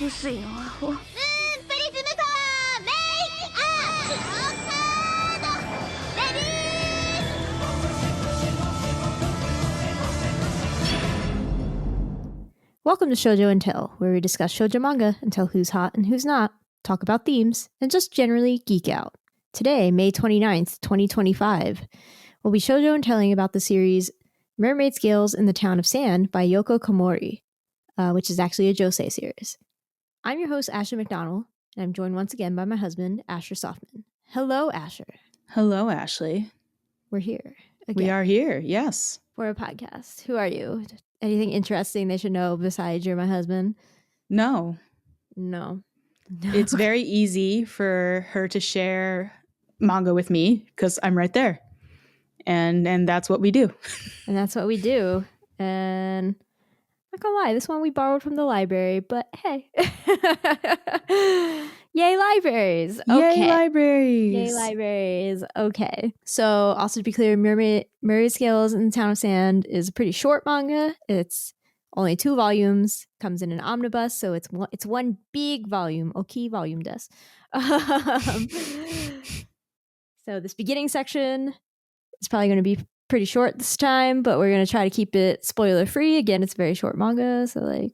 薄いのアホ。プリズムパワーメイクアップオーカードレディー。 Welcome to Shojo Tell, where we discuss shoujo manga and tell who's hot and who's not, talk about themes, and just generally geek out. Today, May 29th, 2025, we'll be shoujo and telling about the series Mermaid Scales in the Town of Sand by Yoko Komori, which is actually a josei series. I'm your host, Asher McDonald, and I'm joined once again by my husband, Asher Softman. Hello, Asher. Hello, Ashley. We're here again. We are here, yes. For a podcast. Who are you? Anything interesting they should know besides you're my husband? No. It's very easy for her to share manga with me because I'm right there. And that's what we do. And that's what we do. And not gonna lie, this one we borrowed from the library, but hey. Yay, libraries. Okay. Yay, libraries. Yay, libraries. Okay. So, also to be clear, Mermaid Scales in the Town of Sand is a pretty short manga. It's only 2 volumes, comes in an omnibus, so it's one big volume. Okay, volume des. So this beginning section is probably going to be pretty short this time, but we're going to try to keep it spoiler free. Again, it's a very short manga, so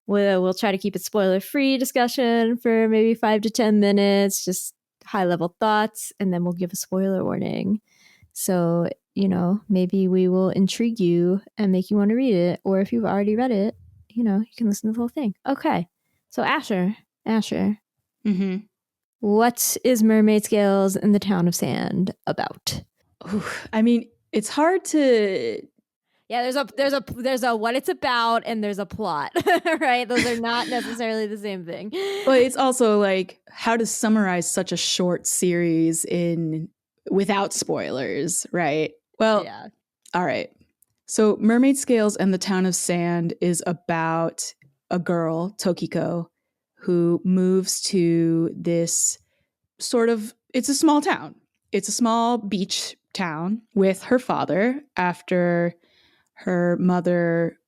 we'll try to keep it spoiler free discussion for maybe 5 to 10 minutes, just high level thoughts, and then we'll give a spoiler warning. So, maybe we will intrigue you and make you want to read it, or if you've already read it, you can listen to the whole thing. Okay. So Asher. Mm-hmm. What is Mermaid Scales in the Town of Sand about? Ooh, I mean, it's hard to... Yeah, there's a what it's about and there's a plot, right? Those are not necessarily the same thing. But it's also like how to summarize such a short series without spoilers, right? Well, yeah. All right. So Mermaid Scales and the Town of Sand is about a girl, Tokiko, who moves to this it's a small town. It's a small beach town with her father after her mother,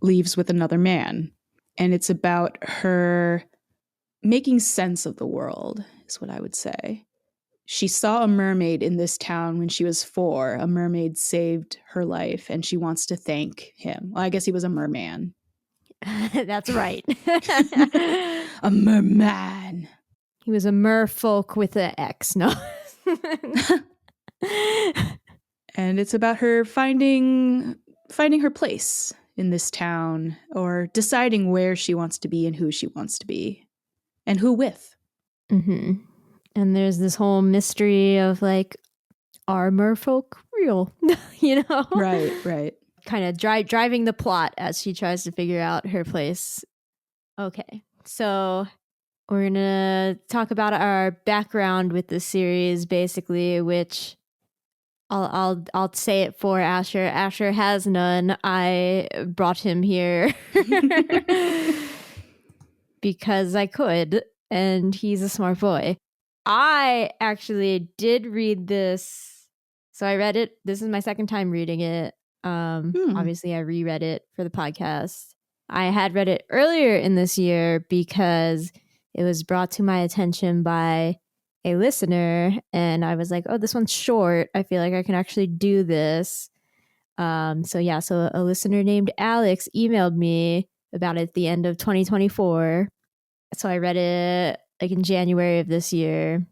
leaves with another man. And it's about her making sense of the world, is what I would say. She saw a mermaid in this town when she was 4. A mermaid saved her life, and she wants to thank him. Well, I guess he was a merman. That's right. A merman. He was a merfolk with an X. No. And it's about her finding her place in this town, or deciding where she wants to be and who she wants to be, and who with. Mm-hmm. And there's this whole mystery of are merfolk real? Right. Kind of driving the plot as she tries to figure out her place. Okay, so we're gonna talk about our background with this series, basically, which I'll say it for Asher. Asher has none. I brought him here because I could, and he's a smart boy. I actually did read this. So I read it. This is my second time reading it. Obviously, I reread it for the podcast. I had read it earlier in this year because it was brought to my attention by a listener. And I was like, oh, this one's short. I feel like I can actually do this. So a listener named Alex emailed me about it at the end of 2024. So I read it in January of this year,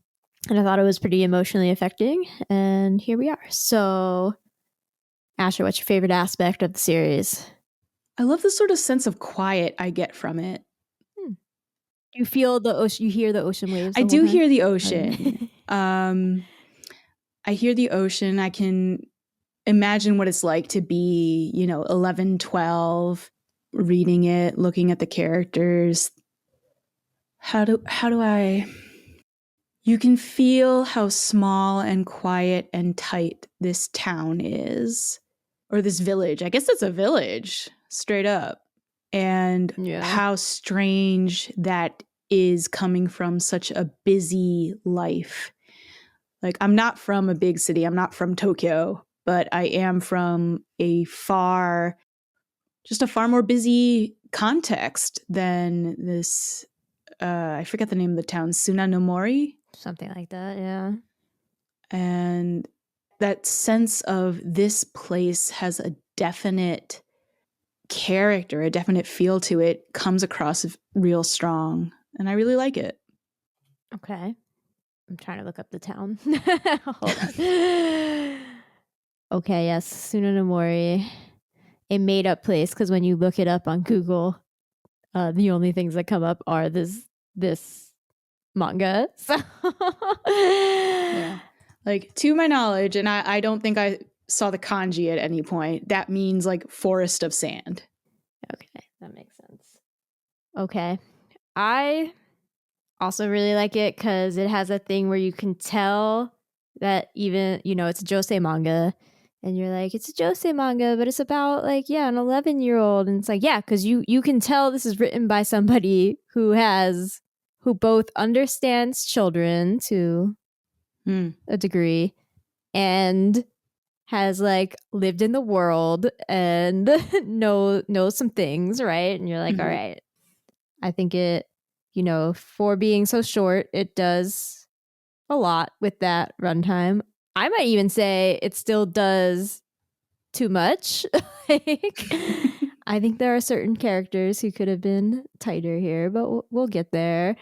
and I thought it was pretty emotionally affecting, and here we are. So, Asher, what's your favorite aspect of the series? I love the sort of sense of quiet I get from it. You feel the ocean, you hear the ocean waves? I do hear the ocean. I hear the ocean. I can imagine what it's like to be, 11, 12, reading it, looking at the characters. You can feel how small and quiet and tight this town is, or this village. I guess it's a village, straight up. And how strange that is coming from such a busy life. I'm not from a big city. I'm not from Tokyo, but I am from a far more busy context than this, I forget the name of the town, Sunanomori. Something like that, yeah. And that sense of this place has a definite character, a definite feel to it, comes across real strong. And I really like it. Okay. I'm trying to look up the town. Hold on. Okay, yes, Sunanomori. A made-up place, because when you look it up on Google, the only things that come up are this manga. So Yeah. Like, to my knowledge, and I don't think I saw the kanji at any point, that means like forest of sand. Okay, that makes sense. Okay. I also really like it because it has a thing where you can tell that even, it's a josei manga. And you're like, it's a josei manga, but it's about like, an 11-year-old. And it's like, yeah, because you can tell this is written by somebody who both understands children to a degree and has like lived in the world and knows some things, right? And you're like, all right, I think it, for being so short, it does a lot with that runtime. I might even say it still does too much. I think there are certain characters who could have been tighter here, but we'll get there.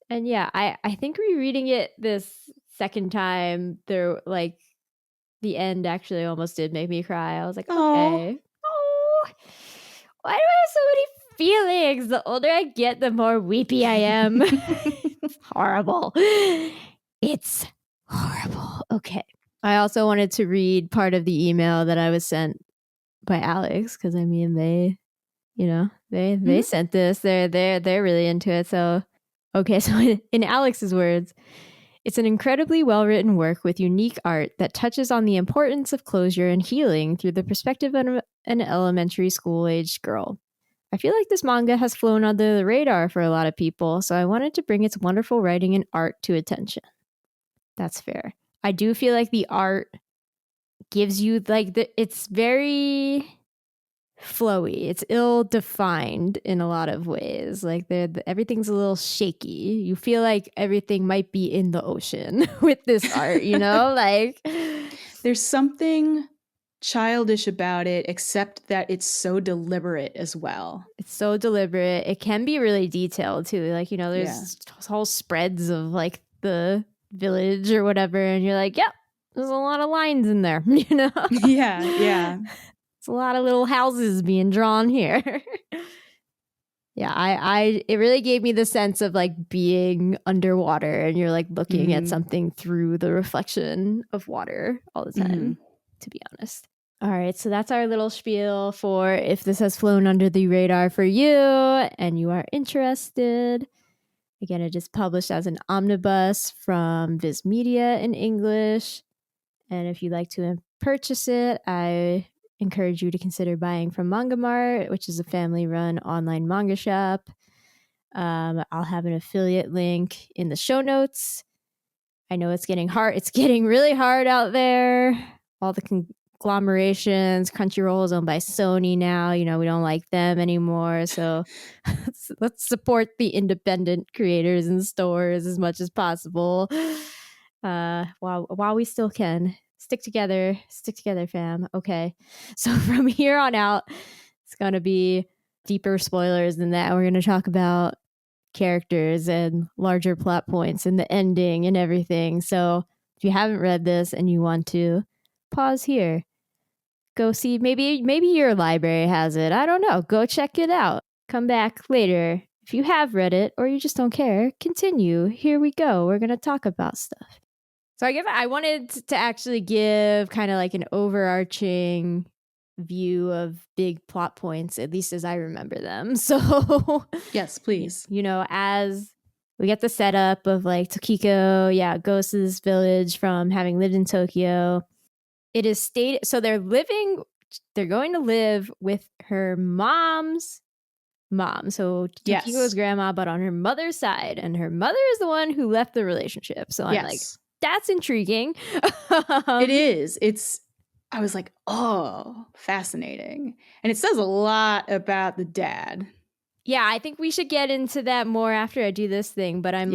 And yeah, I think rereading it this second time, there like the end actually almost did make me cry. I was like, okay. Oh, why do I have so many feelings? The older I get, the more weepy I am. It's horrible. It's horrible. Okay. I also wanted to read part of the email that I was sent by Alex, because I mean they sent this. They're really into it. So okay, so in Alex's words, it's an incredibly well-written work with unique art that touches on the importance of closure and healing through the perspective of an elementary school-aged girl. I feel like this manga has flown under the radar for a lot of people, so I wanted to bring its wonderful writing and art to attention. That's fair. I do feel like the art gives you like it's very flowy. It's ill-defined in a lot of ways. Like everything's a little shaky. You feel like everything might be in the ocean with this art, like there's something childish about it, except that it's so deliberate as well. It's so deliberate. It can be really detailed too. Like, there's whole spreads of like the village or whatever, and you're like, yep, there's a lot of lines in there, Yeah. It's a lot of little houses being drawn here. Yeah, it really gave me the sense of like being underwater and you're like looking at something through the reflection of water all the time, to be honest. All right, so that's our little spiel for if this has flown under the radar for you and you are interested. Again, it is published as an omnibus from Viz Media in English. And if you'd like to purchase it, I encourage you to consider buying from Manga Mart, which is a family-run online manga shop. I'll have an affiliate link in the show notes. I know it's getting hard. It's getting really hard out there. All the conglomerations. Crunchyroll is owned by Sony now. We don't like them anymore. So let's support the independent creators and stores as much as possible. While we still can. Stick together, fam. Okay. So from here on out, it's going to be deeper spoilers than that. We're going to talk about characters and larger plot points and the ending and everything. So if you haven't read this and you want to, pause here. Go see, maybe your library has it. I don't know. Go check it out. Come back later. If you have read it or you just don't care, continue. Here we go. We're going to talk about stuff. So I wanted to actually give kind of like an overarching view of big plot points, at least as I remember them. So yes, please. As we get the setup of like Tokiko, goes to this village from having lived in Tokyo. It is stated, so they're going to live with her mom's mom. So Tokiko's grandma, but on her mother's side. And her mother is the one who left the relationship. So I'm like, that's intriguing. It is. I was like, oh, fascinating. And it says a lot about the dad. Yeah, I think we should get into that more after I do this thing. But I'm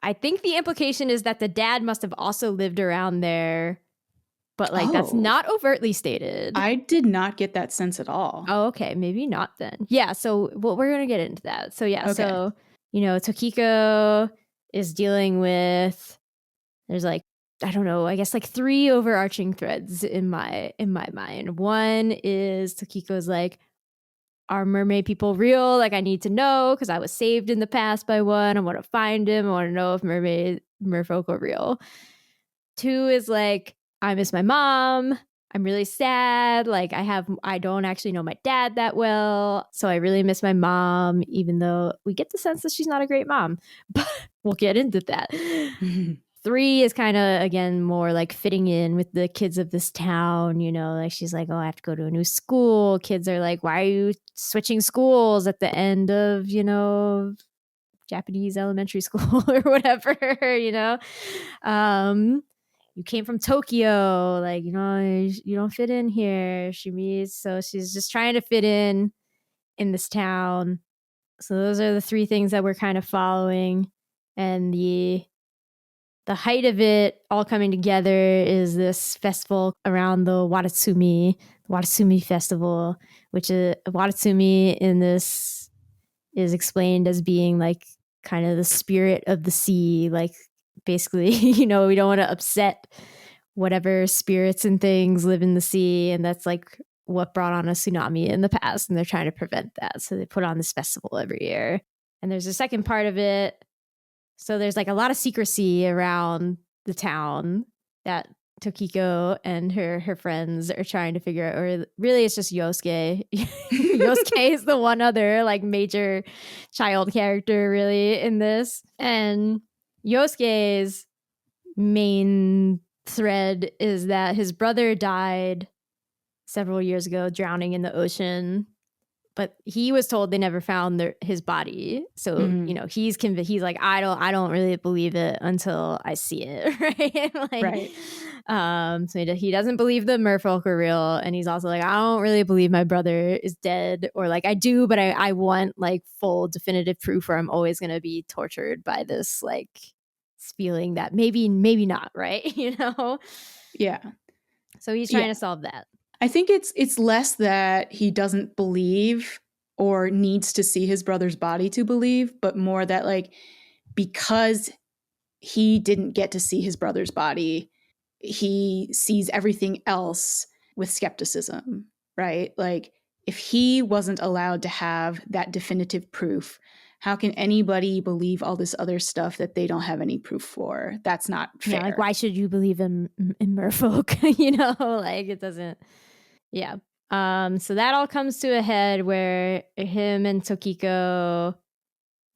I think the implication is that the dad must have also lived around there. But like, that's not overtly stated. I did not get that sense at all. Oh, okay. Maybe not then. Yeah. So we're going to get into that. So yeah. Okay. So, Tokiko is dealing with, there's like, I don't know, I guess like 3 overarching threads in my mind. One is Tokiko's like, are mermaid people real? Like, I need to know because I was saved in the past by one. I want to find him. I want to know if merfolk are real. 2 is like, I miss my mom. I'm really sad. Like, I don't actually know my dad that well. So I really miss my mom, even though we get the sense that she's not a great mom. But we'll get into that. 3 is kind of, again, more like fitting in with the kids of this town, like she's like, oh, I have to go to a new school. Kids are like, why are you switching schools at the end of, Japanese elementary school or whatever, you came from Tokyo, like, you don't fit in here. So she's just trying to fit in this town. So those are the 3 things that we're kind of following. And the height of it all coming together is this festival around the Watatsumi Festival, which is Watatsumi in this is explained as being like kind of the spirit of the sea. Like, basically, we don't want to upset whatever spirits and things live in the sea. And that's like what brought on a tsunami in the past. And they're trying to prevent that. So they put on this festival every year. And there's a second part of it. So there's like a lot of secrecy around the town that Tokiko and her friends are trying to figure out, or really it's just Yosuke. Yosuke is the one other like major child character really in this. And Yosuke's main thread is that his brother died several years ago, drowning in the ocean. But he was told they never found his body. So, he's convinced. He's like, I don't really believe it until I see it. Right. Right. So he doesn't believe the merfolk are real. And he's also like, I don't really believe my brother is dead. Or like, I do, but I want like full definitive proof, or I'm always going to be tortured by this like feeling that maybe not. Right. Yeah. So he's trying to solve that. I think it's less that he doesn't believe or needs to see his brother's body to believe, but more that like because he didn't get to see his brother's body, he sees everything else with skepticism, right? Like if he wasn't allowed to have that definitive proof, how can anybody believe all this other stuff that they don't have any proof for? That's not fair. Yeah, like why should you believe in merfolk? Like it doesn't. Yeah. So that all comes to a head where him and Tokiko,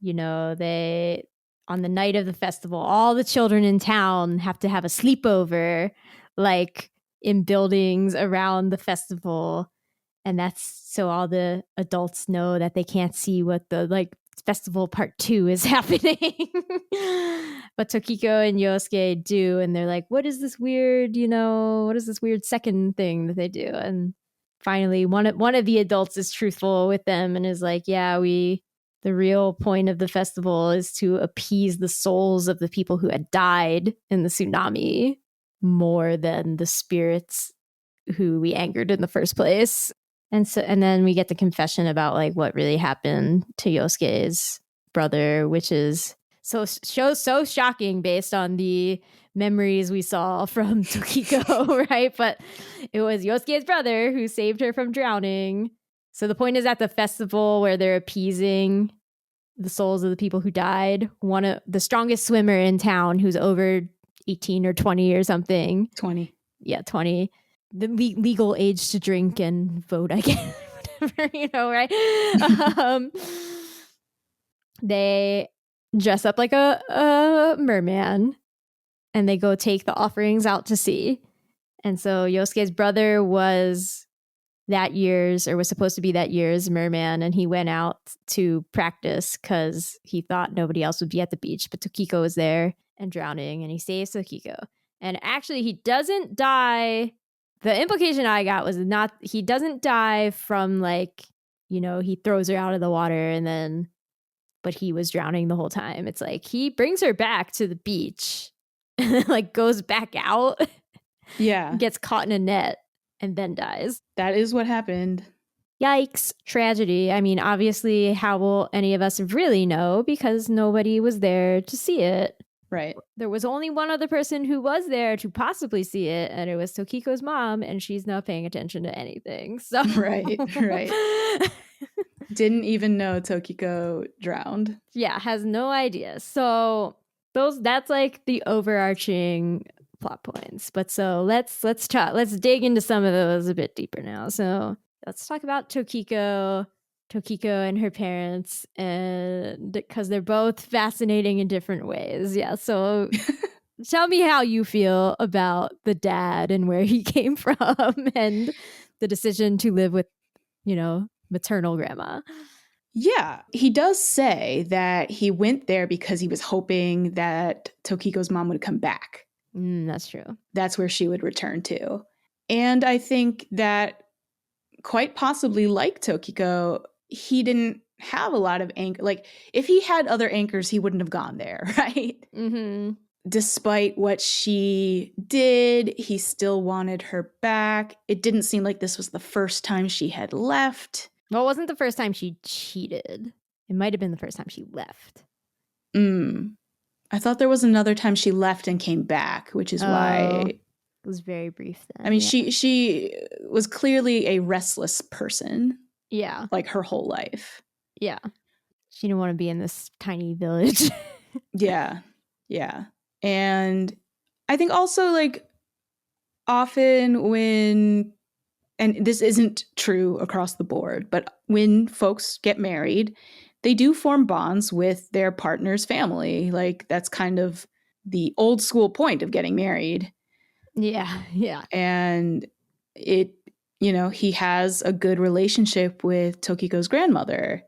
they on the night of the festival, all the children in town have to have a sleepover, like in buildings around the festival. And that's so all the adults know that they can't see what the like festival part 2 is happening. But Tokiko and Yosuke do, and they're like, what is this weird, what is this weird second thing that they do? And finally one of the adults is truthful with them and is like, yeah, the real point of the festival is to appease the souls of the people who had died in the tsunami more than the spirits who we angered in the first place. And then we get the confession about like what really happened to Yosuke's brother, which is so shocking based on the memories we saw from Tokiko, right? But it was Yosuke's brother who saved her from drowning. So the point is at the festival where they're appeasing the souls of the people who died, one of the strongest swimmer in town who's over 18 or 20 or something. 20. Yeah, 20. The legal age to drink and vote, I guess. Whatever, right? They dress up like a merman and they go take the offerings out to sea. And so Yosuke's brother was supposed to be that year's merman, and he went out to practice because he thought nobody else would be at the beach. But Tokiko was there and drowning, and he saves Tokiko. And actually, he doesn't die the implication I got was not, he doesn't die from like, he throws her out of the water and then, but he was drowning the whole time. It's like he brings her back to the beach and then like goes back out. Yeah. Gets caught in a net and then dies. That is what happened. Yikes. Tragedy. I mean, obviously, how will any of us really know because nobody was there to see it. Right. There was only one other person who was there to possibly see it, and it was Tokiko's mom, and she's not paying attention to anything. So Right. Didn't even know Tokiko drowned. Yeah, has no idea. So that's like the overarching plot points. But so let's dig into some of those a bit deeper now. So let's talk about Tokiko and her parents, and because they're both fascinating in different ways. Yeah, so tell me how you feel about the dad and where he came from and the decision to live with, maternal grandma. Yeah, he does say that he went there because he was hoping that Tokiko's mom would come back. That's true. That's where she would return to. And I think that quite possibly, like Tokiko, he didn't have a lot of anchor. Like, if he had other anchors, he wouldn't have gone there, right? Mm-hmm. Despite what she did, he still wanted her back. It didn't seem like this was the first time she had left. Well, it wasn't the first time she cheated. It might have been the first time she left. I thought there was another time she left and came back, which is why... It was very brief then. I mean, she was clearly a restless person. Yeah. Like her whole life. Yeah. She didn't want to be in this tiny village. Yeah. And I think also, like, often when, and this isn't true across the board, but when folks get married, they do form bonds with their partner's family. Like, that's kind of the old school point of getting married. Yeah. And he has a good relationship with Tokiko's grandmother,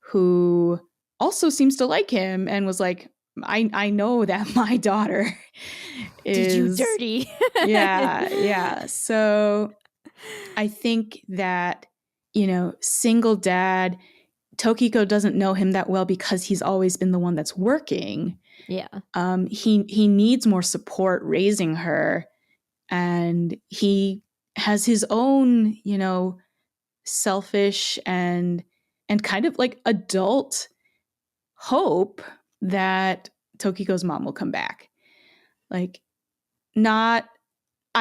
who also seems to like him and was like, I know that my daughter is... Did you dirty? Yeah. So I think that, single dad, Tokiko doesn't know him that well because he's always been the one that's working. Yeah. He needs more support raising her. And he has his own, selfish and kind of like adult hope that Tokiko's mom will come back. Like, I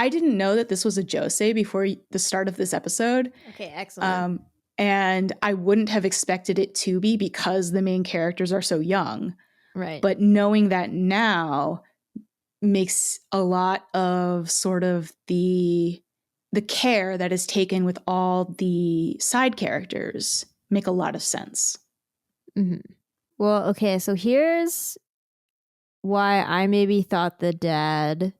didn't know that this was a josei before the start of this episode. Okay, excellent. And I wouldn't have expected it to be because the main characters are so young. Right. But knowing that now makes a lot of sort of the care that is taken with all the side characters make a lot of sense. Mm-hmm. Well, okay, so here's why I maybe thought the dad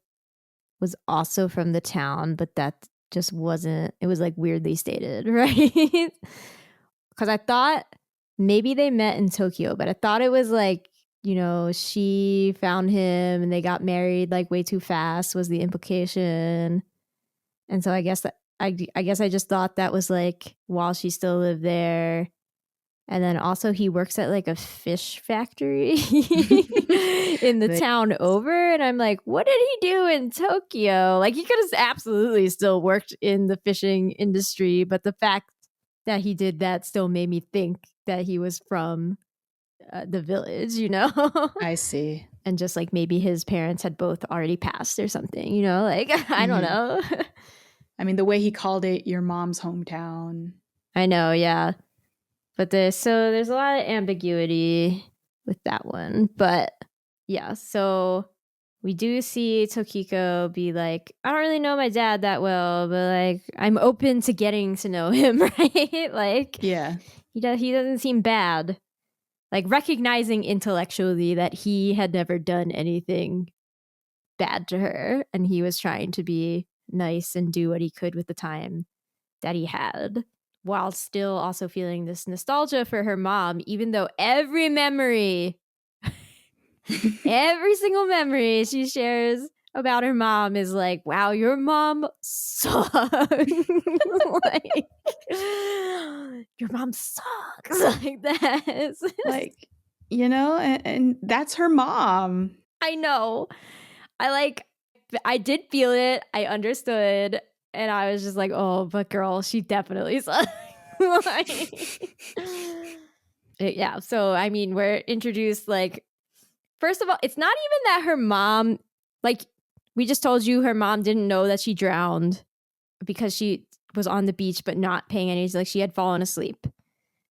was also from the town, but that just wasn't, it was like weirdly stated, right? Because I thought maybe they met in Tokyo, but I thought it was like, she found him and they got married like way too fast was the implication. And so I guess I just thought that was like while she still lived there. And then also he works at like a fish factory in the town over. And I'm like, what did he do in Tokyo? Like, he could have absolutely still worked in the fishing industry, but the fact that he did that still made me think that he was from the village, I see. And just like maybe his parents had both already passed or something, like, I don't know. I mean, the way he called it, your mom's hometown. I know, yeah. But there's a lot of ambiguity with that one. But yeah, so we do see Tokiko be like, I don't really know my dad that well, but like, I'm open to getting to know him, right? Like, yeah, he doesn't seem bad. Like, recognizing intellectually that he had never done anything bad to her, and he was trying to be nice and do what he could with the time that he had, while still also feeling this nostalgia for her mom, even though every single memory she shares about her mom is like, wow, your mom sucks. Like, your mom sucks. Like that. Like, you know, and that's her mom. I know. I did feel it. I understood. And I was just like, oh, but girl, she definitely sucks. Like, yeah. So, I mean, we're introduced, like, first of all, it's not even that her mom, like, we just told you her mom didn't know that she drowned because she was on the beach but not paying any, like, she had fallen asleep.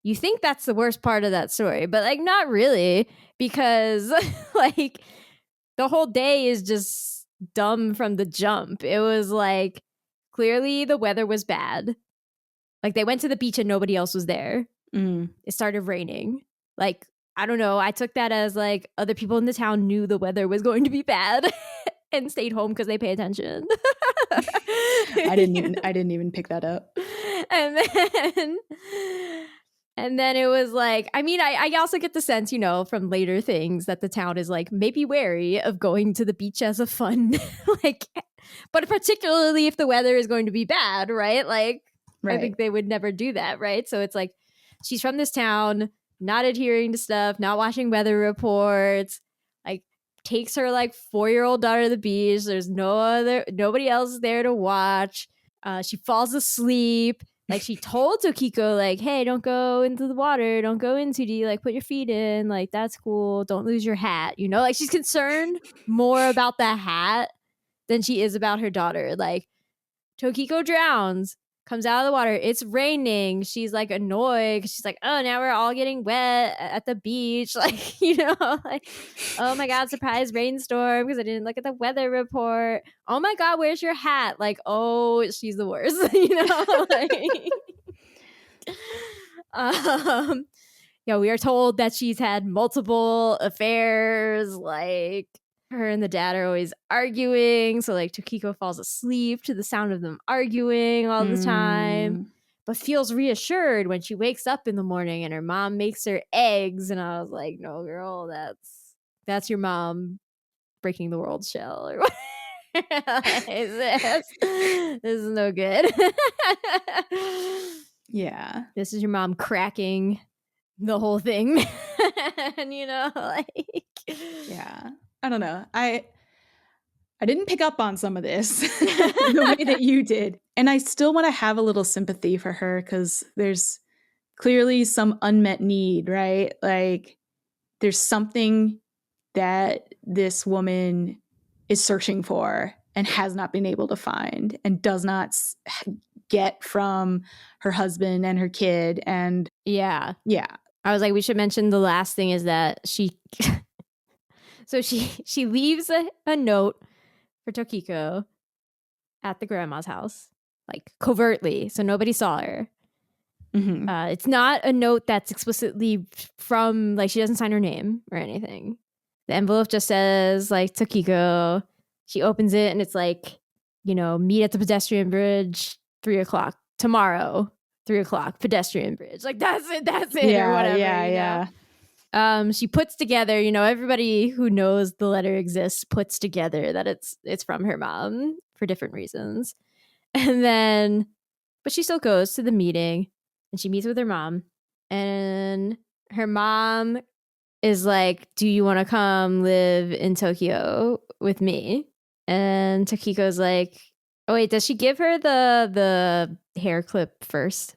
You think that's the worst part of that story, but, like, not really, because, like, the whole day is just dumb from the jump. It was, like, clearly the weather was bad. Like, they went to the beach and nobody else was there. It started raining. Like, I don't know. I took that as, like, other people in the town knew the weather was going to be bad and stayed home because they pay attention. I didn't even pick that up. And then it was like, I mean, I also get the sense, you know, from later things that the town is like maybe wary of going to the beach as a fun, like, but particularly if the weather is going to be bad, right? Like, I think they would never do that, right? So it's like, she's from this town, not adhering to stuff, not watching weather reports, like, takes her like 4-year-old daughter to the beach. There's nobody else there to watch. She falls asleep. Like, she told Tokiko, like, hey, don't go into the water. Don't go in too deep. Like, put your feet in. Like, that's cool. Don't lose your hat. You know, like, she's concerned more about the hat than she is about her daughter. Like, Tokiko drowns, comes out of the water. It's raining. She's, like, annoyed. She's like, oh, now we're all getting wet at the beach. Like, you know, like, oh, my God, surprise rainstorm because I didn't look at the weather report. Oh, my God, where's your hat? Like, oh, she's the worst, you know? Like, yeah, we are told that she's had multiple affairs. Like, her and the dad are always arguing. So, like, Tokiko falls asleep to the sound of them arguing all the time, but feels reassured when she wakes up in the morning and her mom makes her eggs. And I was like, no, girl, that's your mom breaking the world's shell or this is no good. Yeah. This is your mom cracking the whole thing. And, you know, like, yeah, I don't know. I didn't pick up on some of this the way that you did. And I still want to have a little sympathy for her because there's clearly some unmet need, right? Like, there's something that this woman is searching for and has not been able to find and does not get from her husband and her kid. And yeah. I was like, we should mention the last thing is that she so she leaves a note for Tokiko at the grandma's house, like, covertly, so nobody saw her. It's not a note that's explicitly from, like, she doesn't sign her name or anything. The envelope just says, like, Tokiko. She opens it and it's like, you know, meet at the pedestrian bridge 3:00 tomorrow. 3:00 pedestrian bridge. Like, that's it or whatever. Yeah. She puts together, you know, everybody who knows the letter exists puts together that it's from her mom for different reasons. And then, but she still goes to the meeting and she meets with her mom, and her mom is like, do you want to come live in Tokyo with me? And Tokiko's like, oh wait, does she give her the hair clip first?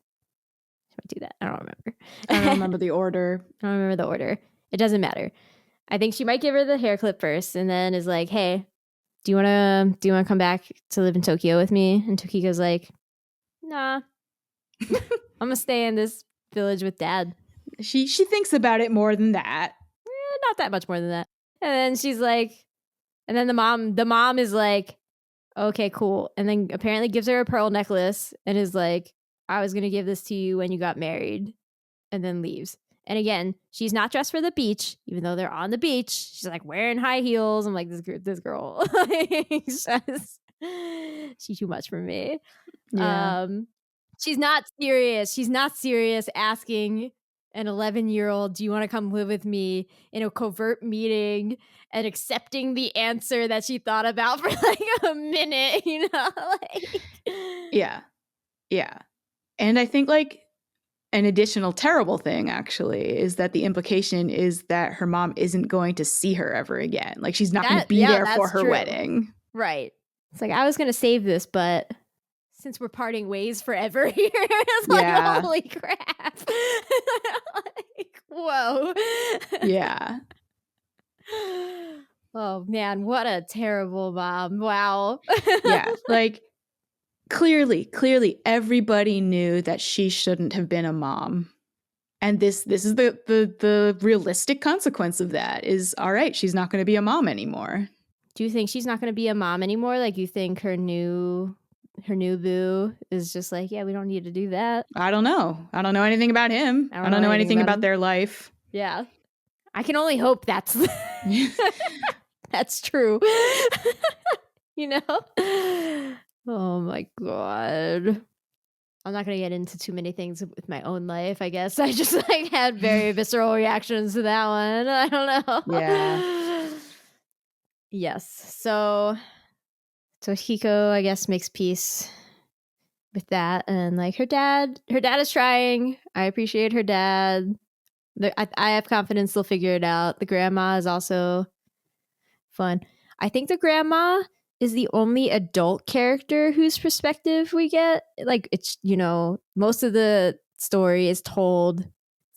Do that. I don't remember. I don't remember the order. It doesn't matter. I think she might give her the hair clip first and then is like, hey, do you want to come back to live in Tokyo with me? And Tokiko's like, nah. I'm going to stay in this village with dad. She thinks about it more than that. Not that much more than that. And then she's like, and then the mom is like, okay, cool. And then apparently gives her a pearl necklace and is like, I was going to give this to you when you got married, and then leaves. And again, she's not dressed for the beach, even though they're on the beach. She's like wearing high heels. I'm like, this girl, she's too much for me. Yeah. She's not serious. She's not serious asking an 11-year-old, do you want to come live with me, in a covert meeting and accepting the answer that she thought about for like a minute, you know? Like, Yeah. And I think like an additional terrible thing actually is that the implication is that her mom isn't going to see her ever again. Like she's not going to be there for her wedding. Right. It's like, I was going to save this, but since we're parting ways forever here, it's like, holy crap. Like, whoa. Yeah. Oh man, what a terrible mom. Wow. Yeah. Like clearly everybody knew that she shouldn't have been a mom. And this is the realistic consequence of that is, all right, she's not going to be a mom anymore. Do you think she's not going to be a mom anymore? Like, you think her new boo is just like, yeah, we don't need to do that? I don't know. I don't know anything about him. I don't know anything about their life. Yeah. I can only hope that's that's true. You know? Oh my God. I'm not going to get into too many things with my own life, I guess. I just like had very visceral reactions to that one. I don't know. Yeah. Yes. So Tokiko, I guess, makes peace with that. And like her dad is trying. I appreciate her dad. I have confidence they'll figure it out. The grandma is also fun. I think the grandma is the only adult character whose perspective we get. Like, it's, you know, most of the story is told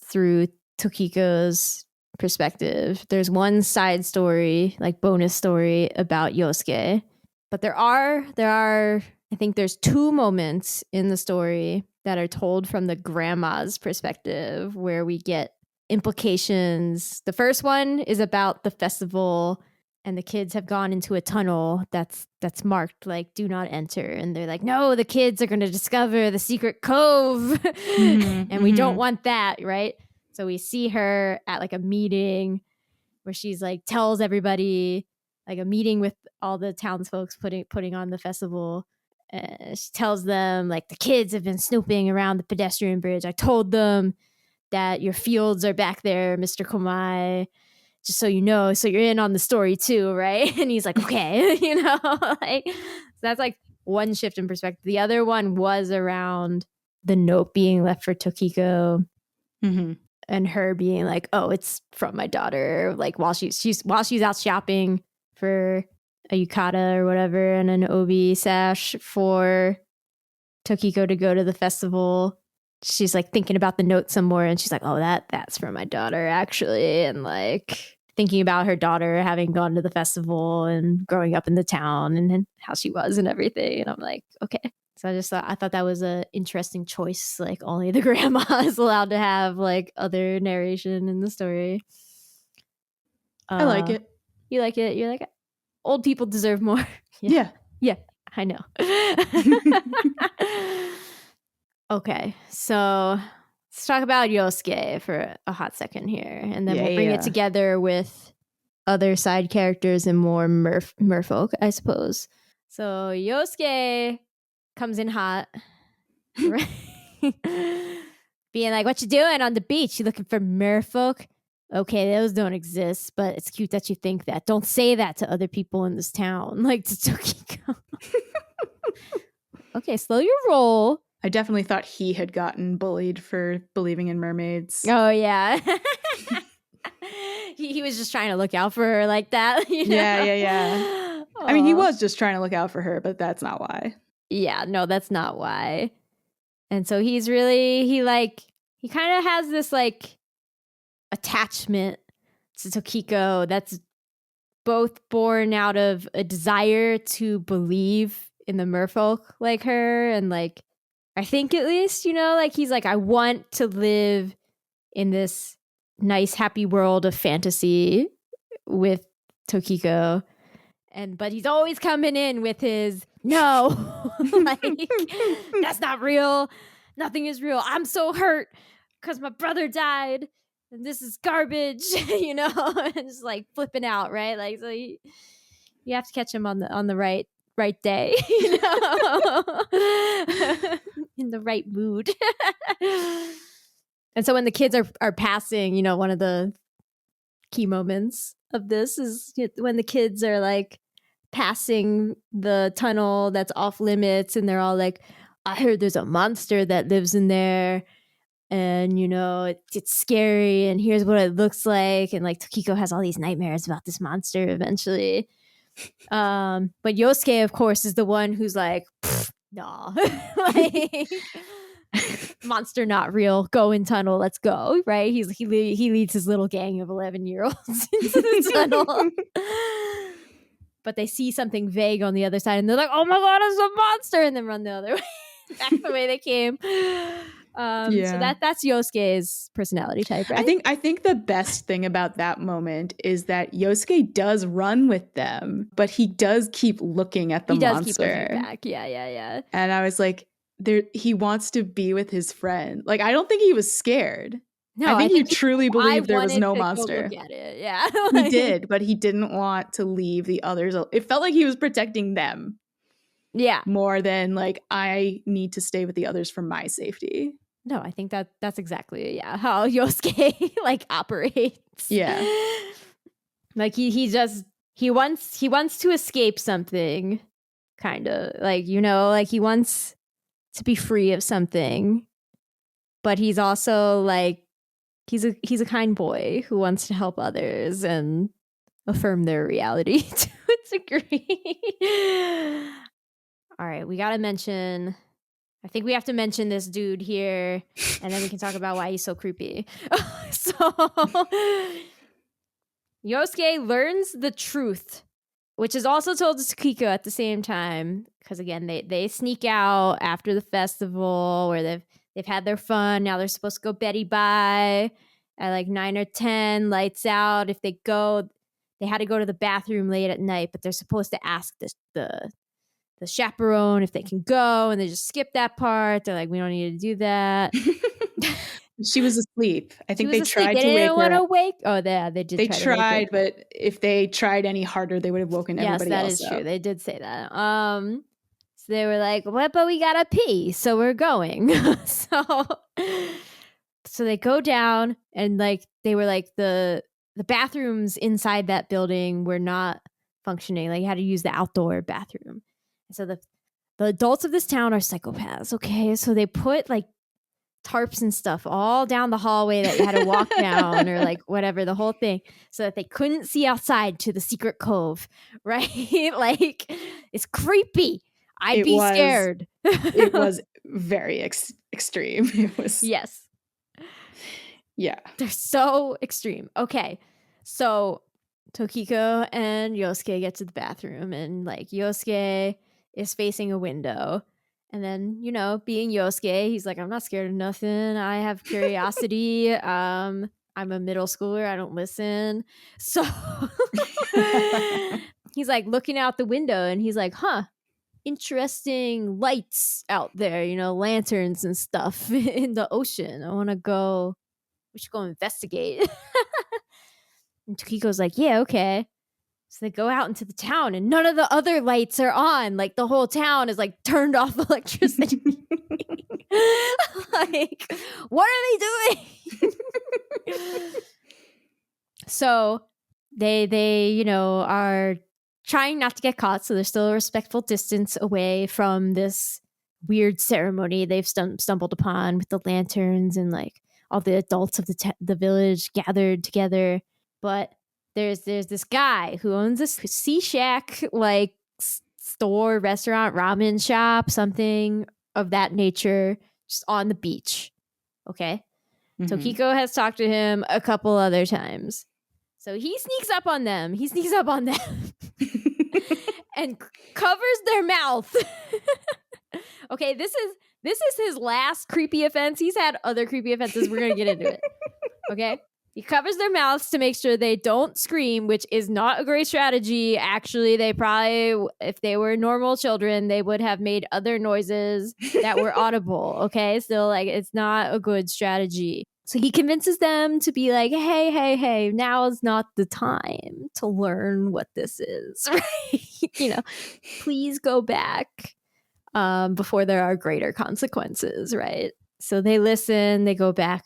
through Tokiko's perspective. There's one side story, like bonus story, about Yosuke. But there are I think there's 2 moments in the story that are told from the grandma's perspective where we get implications. The first one is about the festival, and the kids have gone into a tunnel that's marked like do not enter, and they're like, no, the kids are going to discover the secret cove. And we don't want that, right? So we see her at like a meeting where she's like tells everybody, like a meeting with all the townsfolk putting on the festival. She tells them like, the kids have been snooping around the pedestrian bridge. I told them that your fields are back there, Mr. Komai, just so you know, so you're in on the story too, right? And he's like, okay, you know, like, so that's like one shift in perspective. The other one was around the note being left for Tokiko, and her being like, oh, it's from my daughter, like while she's out shopping for a yukata or whatever and an obi sash for Tokiko to go to the festival. She's like thinking about the note some more, and she's like, oh, that's for my daughter actually. And like thinking about her daughter having gone to the festival and growing up in the town and how she was and everything. And I'm like, okay. So I thought that was an interesting choice. Like, only the grandma is allowed to have like other narration in the story. I like it. You like it? You're like, old people deserve more. Yeah, I know. Okay, so let's talk about Yosuke for a hot second here, and then we'll bring it together with other side characters and more merfolk, I suppose. So Yosuke comes in hot, right? Being like, what you doing on the beach? You looking for merfolk? Okay, those don't exist, but it's cute that you think that. Don't say that to other people in this town, like to Tokiko. Okay, slow your roll. I definitely thought he had gotten bullied for believing in mermaids. Oh, yeah. he was just trying to look out for her like that. You know? Yeah. I mean, he was just trying to look out for her, but that's not why. Yeah, no, that's not why. And so he kind of has this like attachment to Tokiko that's both born out of a desire to believe in the merfolk like her, and like, I think at least, you know, like he's like, I want to live in this nice, happy world of fantasy with Tokiko. But he's always coming in with his, no, like, that's not real. Nothing is real. I'm so hurt because my brother died and this is garbage, you know, and just like flipping out, right? Like, so you have to catch him on the right day, you know, in the right mood. And so when the kids are passing, one of the key moments of this is when the kids are like passing the tunnel that's off limits, and they're all like, I heard there's a monster that lives in there, and it's scary, and here's what it looks like, and like Tokiko has all these nightmares about this monster eventually. But Yosuke, of course, is the one who's like, nah, like, monster not real, go in tunnel, let's go, right? He leads his little gang of 11-year-olds into the tunnel. But they see something vague on the other side, and they're like, oh my god, it's a monster, and then run the other way, back the way they came. So that's Yosuke's personality type, right? I think the best thing about that moment is that Yosuke does run with them, but he does keep looking at the monster. He does keep looking back. Yeah. And I was like, he wants to be with his friend. Like, I don't think he was scared. No, I think he truly believed there was no monster. Look at it. Yeah. He did, but he didn't want to leave the others. It felt like he was protecting them. Yeah. More than like, I need to stay with the others for my safety. No, I think that's exactly how Yosuke like operates. Yeah. Like he wants to escape something, kind of like, like he wants to be free of something, but he's also like he's a kind boy who wants to help others and affirm their reality to a degree. All right, I think we have to mention this dude here, and then we can talk about why he's so creepy. So Yosuke learns the truth, which is also told to Tokiko at the same time, because again, they sneak out after the festival where they've had their fun. Now they're supposed to go Betty Bye at like 9 or 10, lights out. If they go, they had to go to the bathroom late at night, but they're supposed to ask the chaperone if they can go, and they just skip that part. They're like, we don't need to do that. She was asleep. I think they tried to wake her up. Wake. Oh, they did. They tried, but if they tried any harder, they would have woken everybody else up. Yes, that is true. They did say that. So they were like, "What? But we gotta pee, so we're going." so they go down, and like they were like the bathrooms inside that building were not functioning. Like you had to use the outdoor bathroom. So the adults of this town are psychopaths, okay? So they put like tarps and stuff all down the hallway that you had to walk down, or like whatever, the whole thing, so that they couldn't see outside to the secret cove, right? Like, it's creepy. I'd be scared. It was very extreme. It was. Yes. Yeah. They're so extreme. Okay. So Tokiko and Yosuke get to the bathroom, and like Yosuke is facing a window, and then being Yosuke, he's like, I'm not scared of nothing, I have curiosity. I'm a middle schooler, I don't listen. So he's like looking out the window, and he's like, interesting lights out there, lanterns and stuff in the ocean. I want to go, we should go investigate. And Tokiko's like, yeah, okay. So they go out into the town, and none of the other lights are on. Like, the whole town is like turned off electricity. Like, what are they doing? So they are trying not to get caught, so they're still a respectful distance away from this weird ceremony they've stumbled upon with the lanterns and like all the adults of the village gathered together. But there's this guy who owns a sea shack, like store, restaurant, ramen shop, something of that nature, just on the beach. Okay. Mm-hmm. Tokiko has talked to him a couple other times. So he sneaks up on them. And covers their mouth. Okay, this is his last creepy offense. He's had other creepy offenses. We're gonna get into it. Okay. He covers their mouths to make sure they don't scream, which is not a great strategy. Actually, they probably, if they were normal children, they would have made other noises that were audible. Okay, so like, it's not a good strategy. So he convinces them to be like, hey, now is not the time to learn what this is, right? Please go back before there are greater consequences, right? So they listen, they go back.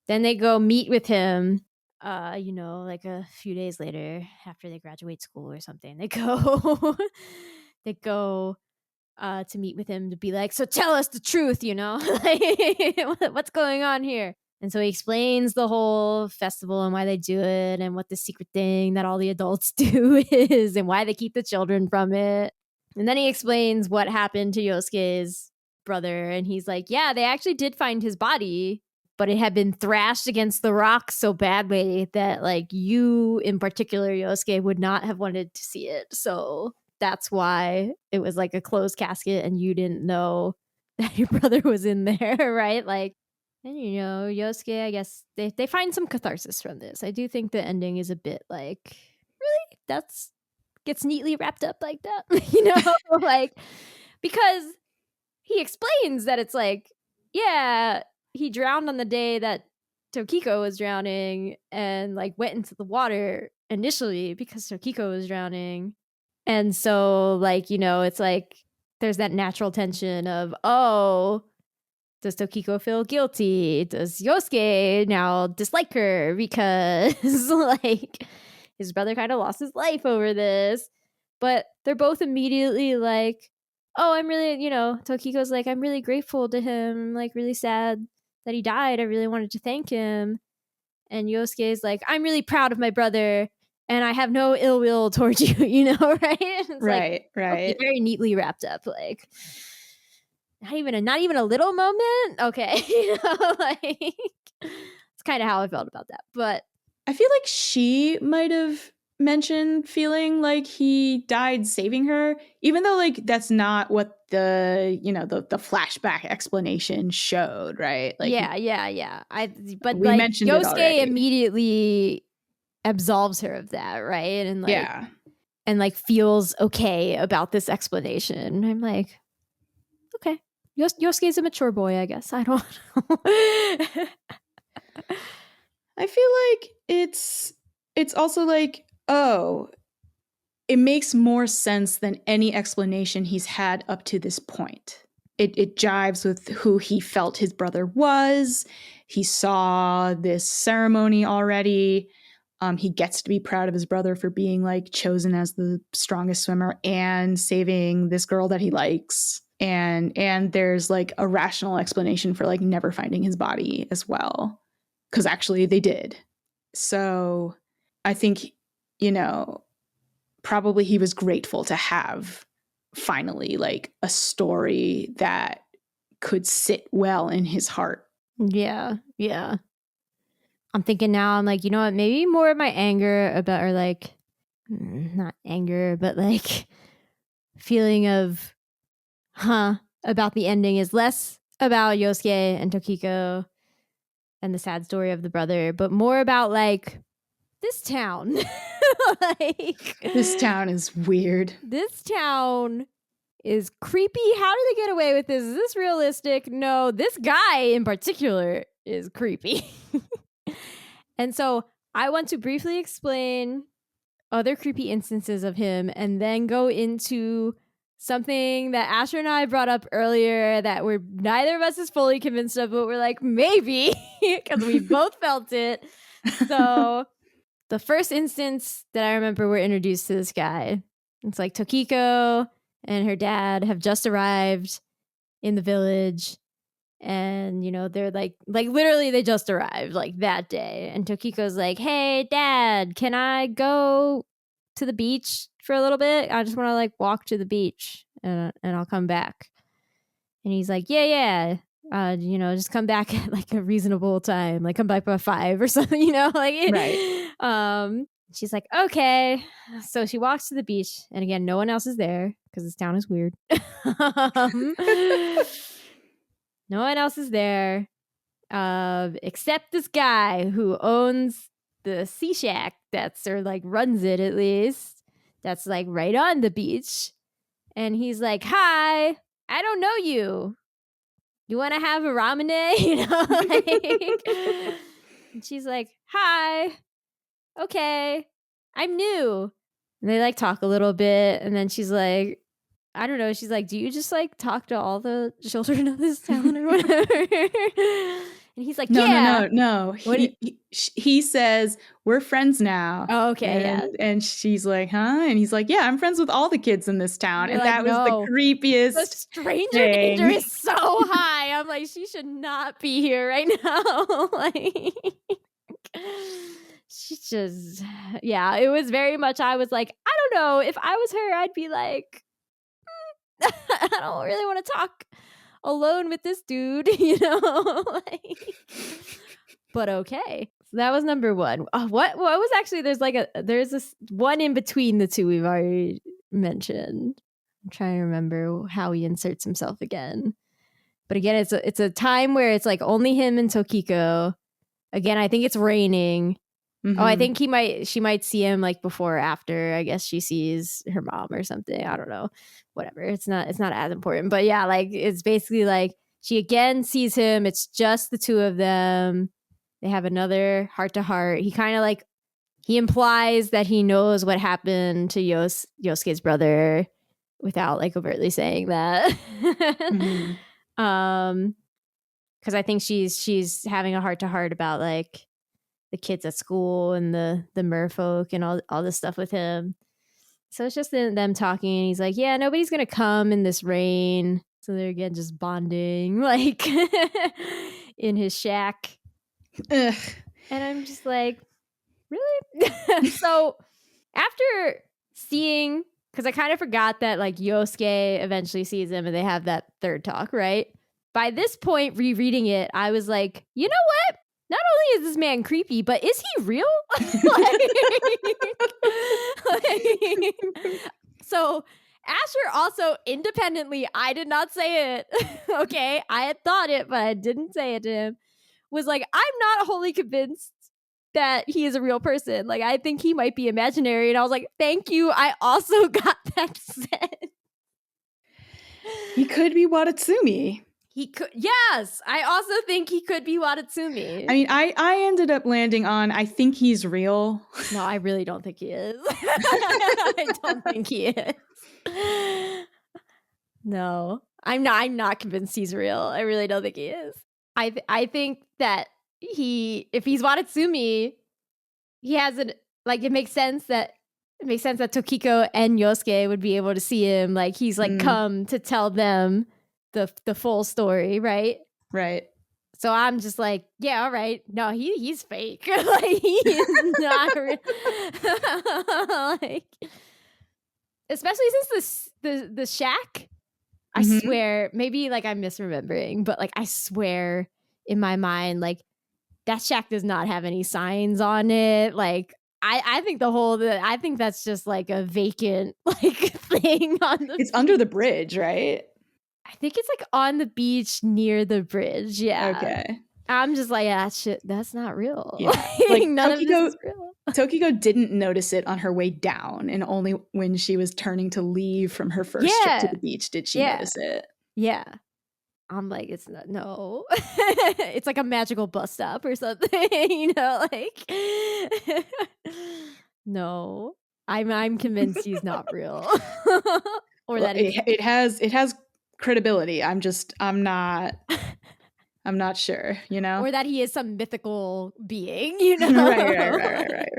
then they go meet with him, like a few days later after they graduate school or something. They go they go to meet with him to be like, so tell us the truth, like, what's going on here? And so he explains the whole festival and why they do it and what the secret thing that all the adults do is and why they keep the children from it. And then he explains what happened to Yosuke's brother. And he's like, yeah, they actually did find his body, but it had been thrashed against the rocks so badly that, like, you in particular, Yosuke, would not have wanted to see it. So that's why it was like a closed casket and you didn't know that your brother was in there, right? Like, and Yosuke, I guess they find some catharsis from this. I do think the ending is a bit like, really? That's gets neatly wrapped up like that, like, because he explains that it's like, yeah, he drowned on the day that Tokiko was drowning and like went into the water initially because Tokiko was drowning. And so, like, it's like there's that natural tension of, oh, does Tokiko feel guilty? Does Yosuke now dislike her because, like, his brother kind of lost his life over this? But they're both immediately like, oh, I'm really, Tokiko's like, I'm really grateful to him. I'm like really sad that he died. I really wanted to thank him. And Yosuke's like, I'm really proud of my brother and I have no ill will towards you, right? It's right. Okay, very neatly wrapped up. Like, not even a little moment. Okay. Like, it's kind of how I felt about that. But I feel like she might have mentioned feeling like he died saving her, even though like that's not what the flashback explanation showed, right? Like, yeah. But we like mentioned Yosuke immediately absolves her of that, right? And like, and like feels okay about this explanation. I'm like, okay, Yosuke's a mature boy, I guess. I don't know. I feel like it's also like, oh, it makes more sense than any explanation he's had up to this point. It jives with who he felt his brother was. He saw this ceremony already. He gets to be proud of his brother for being like chosen as the strongest swimmer and saving this girl that he likes. And there's like a rational explanation for like never finding his body as well. Because actually they did. So I think, probably he was grateful to have finally like a story that could sit well in his heart. Yeah. I'm thinking now, I'm like, you know what, maybe more of my anger about, or like, not anger, but like feeling of, about the ending is less about Yosuke and Tokiko and the sad story of the brother, but more about like this town. Like, this town is weird. This town is creepy. How do they get away with this? Is this realistic? No, this guy in particular is creepy. And so I want to briefly explain other creepy instances of him and then go into something that Asher and I brought up earlier that neither of us is fully convinced of, but we're like, maybe, because we both felt it. So the first instance that I remember we're introduced to this guy, it's like Tokiko and her dad have just arrived in the village. And, they're like literally they just arrived like that day. And Tokiko's like, hey, Dad, can I go to the beach for a little bit? I just want to like walk to the beach and I'll come back. And he's like, yeah. Just come back at like a reasonable time, like come back by 5 or something, like, right. She's like, okay. So she walks to the beach, and again, no one else is there because this town is weird. No one else is there, except this guy who owns the sea shack or like runs it at least. That's like right on the beach. And he's like, hi, I don't know you. You want to have a ramen? And she's like, hi, okay, I'm new. And they like talk a little bit. And then she's like, I don't know. She's like, do you just like talk to all the children of this town or whatever? And he's like, No, yeah. no. He says, we're friends now. Oh, okay, and she's like, huh? And he's like, yeah, I'm friends with all the kids in this town. You're And like, that was no. the creepiest The stranger thing. danger is so high. I'm like, she should not be here right now. Like, she just, yeah, it was very much, I was like, I don't know. If I was her, I'd be like, I don't really want to talk alone with this dude, you know? Like, but okay. So that was number one. What was actually, there's this one in between the two we've already mentioned. I'm trying to remember how he inserts himself again. But again, it's a time where it's like only him and Tokiko. Again, I think it's raining. Mm-hmm. Oh, I think she might see him like before or after. I guess she sees her mom or something. I don't know. Whatever. It's not as important. But yeah, like it's basically like she again sees him. It's just the two of them. They have another heart to heart. He kind of like he implies that he knows what happened to Yosuke's brother without like overtly saying that. Mm-hmm. Because I think she's having a heart to heart about like the kids at school and the merfolk and all this stuff with him. So it's just them talking, and he's like, yeah, nobody's gonna come in this rain. So they're again just bonding like in his shack. Ugh. And I'm just like, really? So after seeing, because I kind of forgot that like Yosuke eventually sees him and they have that third talk, right? By this point, rereading it, I was like, you know what? Not only is this man creepy, but is he real? So Asher also independently, I did not say it. Okay, I had thought it, but I didn't say it to him. Was like, I'm not wholly convinced that he is a real person. Like, I think he might be imaginary. And I was like, thank you. I also got that set. He could be Watatsumi. He could. Yes. I also think he could be Watatsumi. I mean, I ended up landing on, I think he's real. No, I really don't think he is. I don't think he is. No, I'm not convinced he's real. I really don't think he is. I think that if he's Watatsumi, he has it makes sense that Tokiko and Yosuke would be able to see him. Like he's like come to tell them the full story, right? Right. So I'm just like, yeah, all right. No, he's fake. Like he is not real. Like, especially since the shack. I swear, maybe like I'm misremembering, but like I swear in my mind, like that shack does not have any signs on it. Like I think I think that's just like a vacant like thing on the It's under the bridge, right? I think it's like on the beach near the bridge. Yeah. Okay. I'm just like, yeah, shit, that's not real. Yeah. Like none of this is real. Tokiko didn't notice it on her way down, and only when she was turning to leave from her first trip to the beach did she notice it. Yeah. I'm like, it's not, no. It's like a magical bus stop or something, you know, like no. I'm convinced he's not real. Or that it has credibility. I'm not sure, you know? Or that he is some mythical being, you know? Right.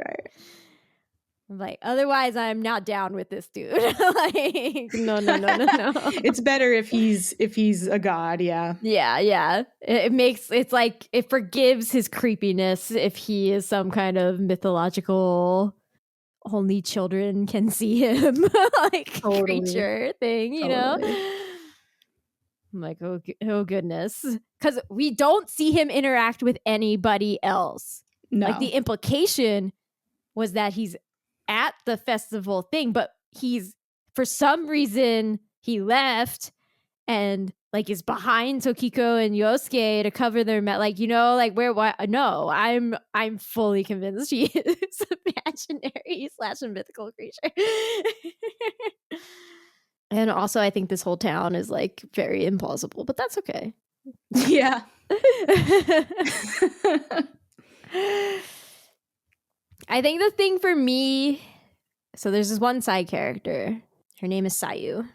Like, otherwise, I'm not down with this dude. Like, no. It's better if he's a god, yeah. Yeah. It's like, it forgives his creepiness if he is some kind of mythological, only children can see him, like, creature thing, you know? I'm like, oh goodness. Because we don't see him interact with anybody else. No. Like, the implication was that he's at the festival thing, but for some reason, he left and, like, is behind Tokiko and Yosuke to cover their like, you know, like, no, I'm fully convinced he is imaginary / mythical creature. And also, I think this whole town is like very implausible, but that's okay. Yeah. I think the thing for me, so there's this one side character. Her name is Sayu.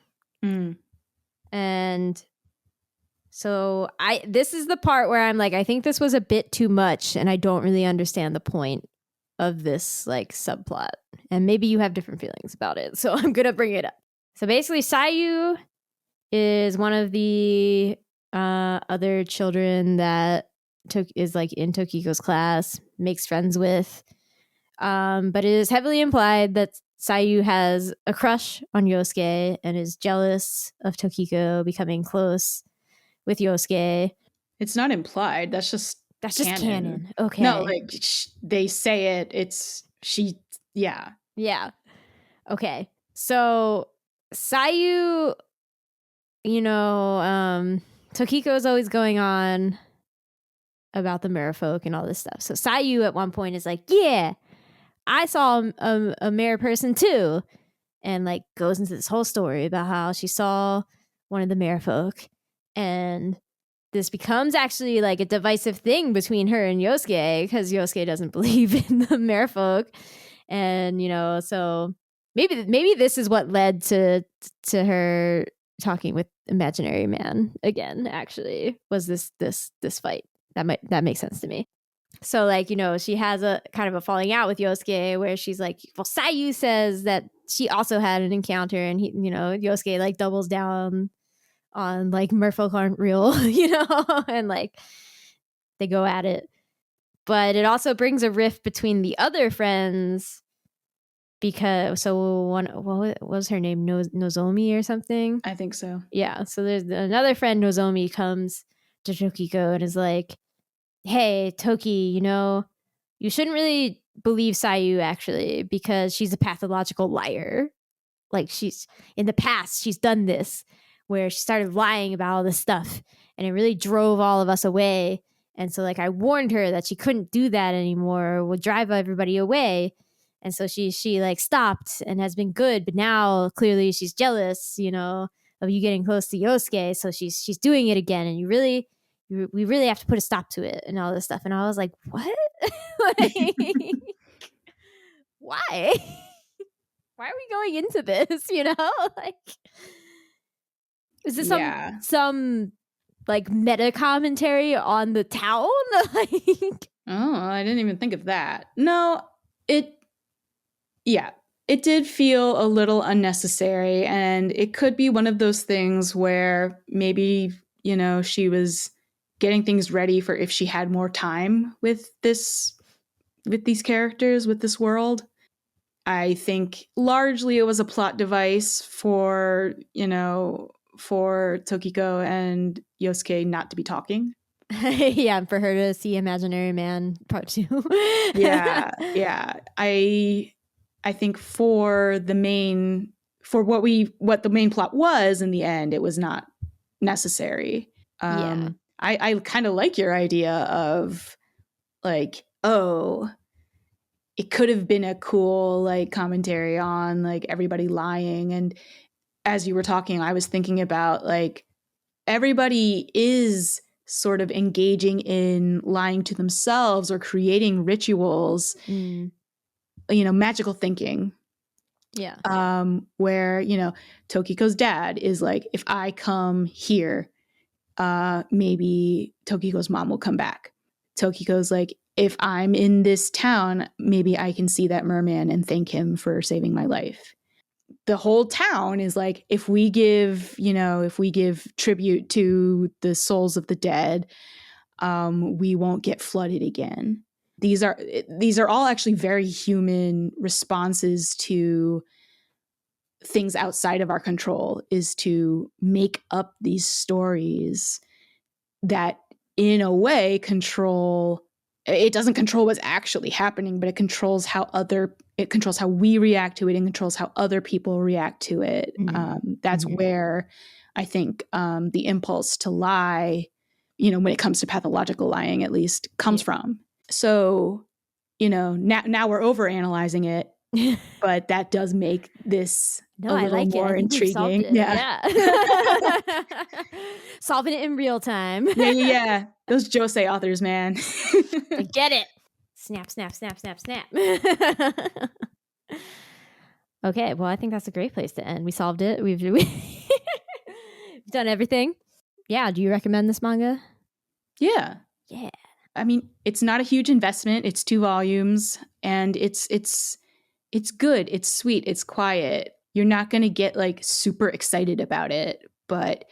And So this is the part where I'm like, I think this was a bit too much, and I don't really understand the point of this like subplot. And maybe you have different feelings about it, so I'm gonna bring it up. So basically, Sayu is one of the other children that is like in Tokiko's class, makes friends with. But it is heavily implied that Sayu has a crush on Yosuke and is jealous of Tokiko becoming close with Yosuke. It's not implied. That's just canon. Okay. No, like they say it. Yeah. Yeah. Okay. So Sayu, Tokiko is always going on about the merfolk and all this stuff. So Sayu at one point is like, yeah, I saw a mare person too. And like goes into this whole story about how she saw one of the merfolk. And this becomes actually like a divisive thing between her and Yosuke because Yosuke doesn't believe in the merfolk. And, so maybe this is what led to her talking with imaginary man again, actually, was this fight. That makes sense to me. So like, she has a kind of a falling out with Yosuke where she's like, well, Sayu says that she also had an encounter, and he, Yosuke like doubles down on like merfolk aren't real, and like they go at it. But it also brings a rift between the other friends because what was her name? Nozomi or something? I think so. Yeah. So there's another friend, Nozomi, comes to Tokiko and is like, hey, Toki, you shouldn't really believe Sayu actually because she's a pathological liar. Like in the past, she's done this where she started lying about all this stuff and it really drove all of us away. And so like I warned her that she couldn't do that anymore, would drive everybody away. And so she like stopped and has been good, but now clearly she's jealous, of you getting close to Yosuke. So she's doing it again, and we really have to put a stop to it and all this stuff. And I was like, what? Like, why? Why are we going into this? Like, is this some like meta commentary on the town? Like, oh, I didn't even think of that. No, it did feel a little unnecessary, and it could be one of those things where maybe, she was getting things ready for if she had more time with these characters, with this world. I think largely it was a plot device for Tokiko and Yosuke not to be talking. Yeah, and for her to see Imaginary Man Part 2. Yeah. I think for the main plot was in the end, it was not necessary. I kind of like your idea of like, oh, it could have been a cool like commentary on like everybody lying. And as you were talking, I was thinking about like everybody is sort of engaging in lying to themselves or creating rituals, magical thinking. Yeah. Where, Tokiko's dad is like, if I come here, maybe Tokiko's mom will come back. Tokiko's like, if I'm in this town, maybe I can see that merman and thank him for saving my life. The whole town is like, if we give tribute to the souls of the dead, we won't get flooded again. These are all actually very human responses to things outside of our control, is to make up these stories that in a way it doesn't control what's actually happening, but it controls how we react to it and controls how other people react to it. That's where I think the impulse to lie, when it comes to pathological lying, at least, comes from. So, now we're overanalyzing it, but that does make this a little more intriguing. Yeah. Solving it in real time. Yeah. Those josei authors, man. I get it. Snap, snap, snap, snap, snap. Okay, well, I think that's a great place to end. We solved it. We've done everything. yeah, do you recommend this manga? Yeah. Yeah. I mean, it's not a huge investment. It's 2 volumes, and it's good. It's sweet. It's quiet. You're not going to get like super excited about it, but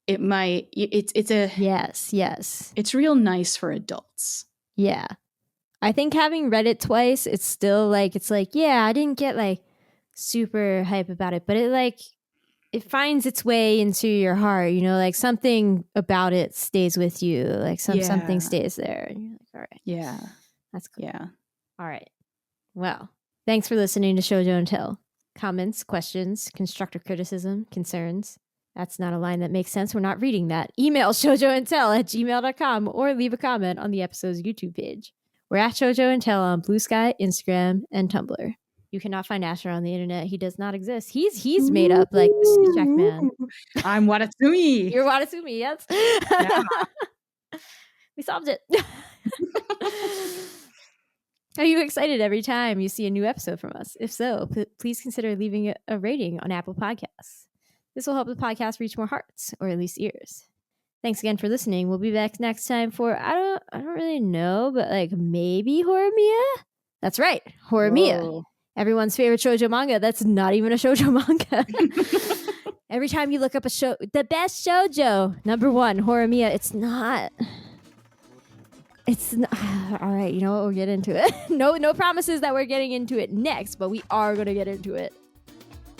it might. It's a Yes. It's real nice for adults. Yeah. I think having read it twice, it's still like, it's like, yeah, I didn't get like super hype about it, but it finds its way into your heart, you know, like something about it stays with you, like something stays there. And you're like, all right. Yeah. That's cool. Yeah. All right. Well, thanks for listening to Shojo Tell. Comments, questions, constructive criticism, concerns. That's not a line that makes sense. We're not reading that. Email shoujoandtell@gmail.com or leave a comment on the episode's YouTube page. We're at Shojo and Tell on Blue Sky, Instagram, and Tumblr. You cannot find Asher on the internet. He does not exist. He's made up like the C-check man. I'm Watatsumi. You're Watatsumi, yes. Yeah. We solved it. Are you excited every time you see a new episode from us? If so, please consider leaving a rating on Apple Podcasts. This will help the podcast reach more hearts, or at least ears. Thanks again for listening. We'll be back next time for I don't really know, but like maybe Horimiya? That's right, Horimiya. Everyone's favorite shoujo manga. That's not even a shoujo manga. Every time you look up the best shoujo, number 1, Horimiya. It's not. All right, you know what? We'll get into it. No promises that we're getting into it next, but we are going to get into it.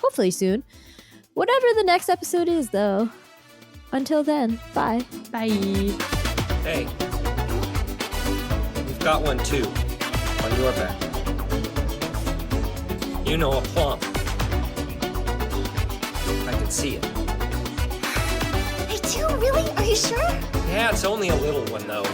Hopefully soon. Whatever the next episode is, though. Until then, bye. Bye. Hey. We've got one too. On your back. You know, a plum. I can see it. I do, really? Are you sure? Yeah, it's only a little one, though.